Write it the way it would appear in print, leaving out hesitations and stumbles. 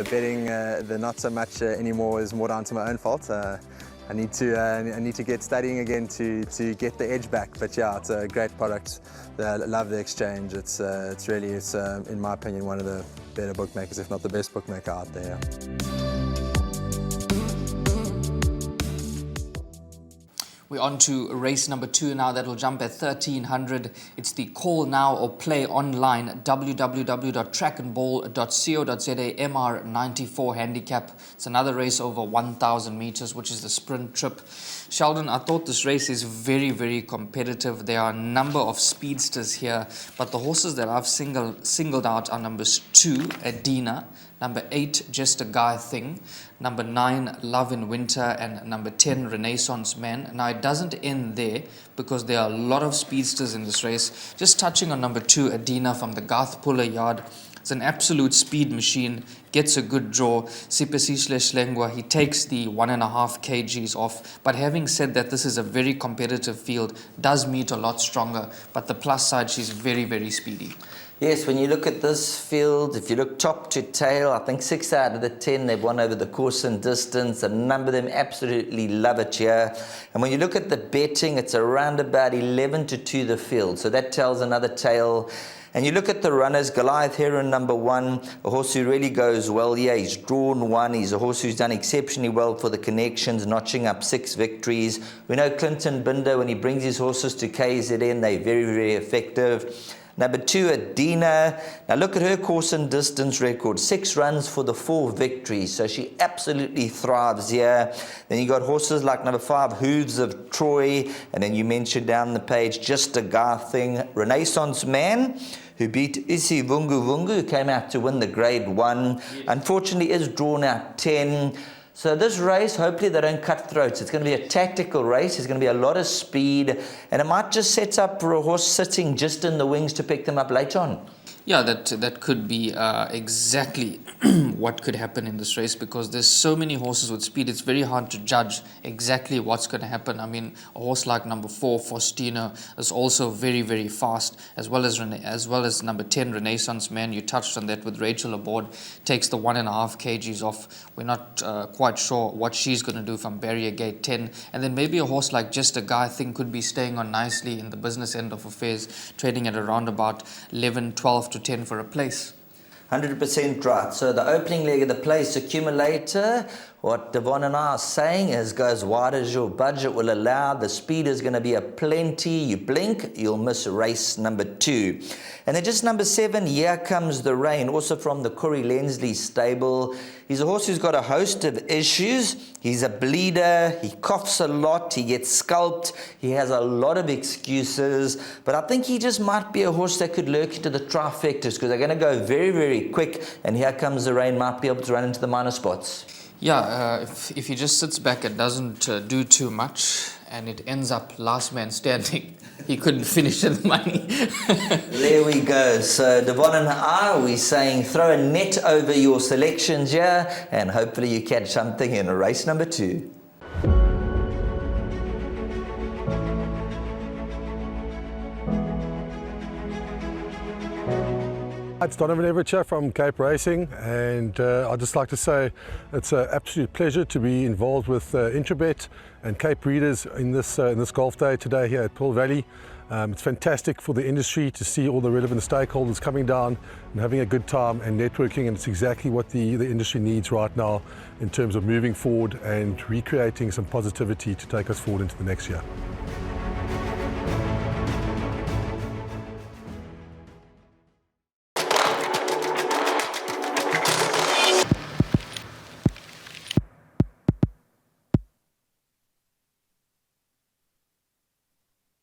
the betting, the not so much anymore, is more down to my own fault. I need to get studying again to get the edge back. But yeah, it's a great product. I love the exchange. It's really, in my opinion, one of the better bookmakers, if not the best bookmaker out there. We're on to race number 2 now. That'll jump at 1300. It's the call now or play online, www.trackandball.co.za, MR94 handicap. It's another race over 1,000 meters, which is the sprint trip. Sheldon, I thought this race is very, very competitive. There are a number of speedsters here, but the horses that I've singled out are numbers 2, Adina, number 8, Just a Guy Thing, number 9, Love in Winter, and number 10, Renaissance Man. Now, it doesn't end there because there are a lot of speedsters in this race. Just touching on number 2, Adina from the Garth Puller yard. It's an absolute speed machine, gets a good draw. Sipesihle-Slengwa, he takes the 1.5 kgs off. But having said that, this is a very competitive field, does meet a lot stronger. But the plus side, she's very, very speedy. Yes, when you look at this field, if you look top to tail, I think 6 out of the 10 they've won over the course and distance. A number of them absolutely love it here. And when you look at the betting, it's around about 11 to 2 the field. So that tells another tale. And you look at the runners, Goliath Heron, number 1, a horse who really goes well here. He's drawn 1. He's a horse who's done exceptionally well for the connections, notching up 6 victories. We know Clinton Binder, when he brings his horses to KZN, they're very, very effective. Number 2, Adina. Now look at her course and distance record. 6 runs for the 4 victories. So she absolutely thrives here. Then you got horses like number 5, Hooves of Troy. And then you mentioned down the page, Just a Guy Thing, Renaissance Man, who beat Isi Vungu Vungu, who came out to win the Grade 1. Unfortunately, is drawn out 10. So this race, hopefully they don't cut throats. It's going to be a tactical race. There's going to be a lot of speed. And it might just set up for a horse sitting just in the wings to pick them up later on. Yeah, that could be exactly what could happen in this race, because there's so many horses with speed. It's very hard to judge exactly what's going to happen. I mean, a horse like number 4, Faustino, is also very, very fast, as well as number 10, Renaissance Man. You touched on that with Rachel aboard. Takes the 1.5 kgs off. We're not quite sure what she's going to do from Barrier Gate 10. And then maybe a horse like Just a Guy Thing could be staying on nicely in the business end of affairs, trading at around about 11, 12 to 10 for a place. 100% right. So the opening leg of the place accumulator, what Devon and I are saying is go as wide as your budget will allow. The speed is going to be a plenty. You blink, you'll miss race number 2. And then just number 7, Here Comes the Rain, also from the Corey Lensley stable. He's a horse who's got a host of issues. He's a bleeder. He coughs a lot. He gets scalped. He has a lot of excuses. But I think he just might be a horse that could lurk into the trifectas, because they're going to go very, very quick. And Here Comes the Rain might be able to run into the minor spots. Yeah, if he just sits back and doesn't do too much, and it ends up last man standing, he couldn't finish the money. There we go. So Devon and I, we're saying throw a net over your selections here, and hopefully you catch something in race number 2. It's Donovan Everett from Cape Racing, and I'd just like to say it's an absolute pleasure to be involved with Intrabet and Cape Breeders in this golf day today here at Pearl Valley. It's fantastic for the industry to see all the relevant stakeholders coming down and having a good time and networking, and it's exactly what the industry needs right now in terms of moving forward and recreating some positivity to take us forward into the next year.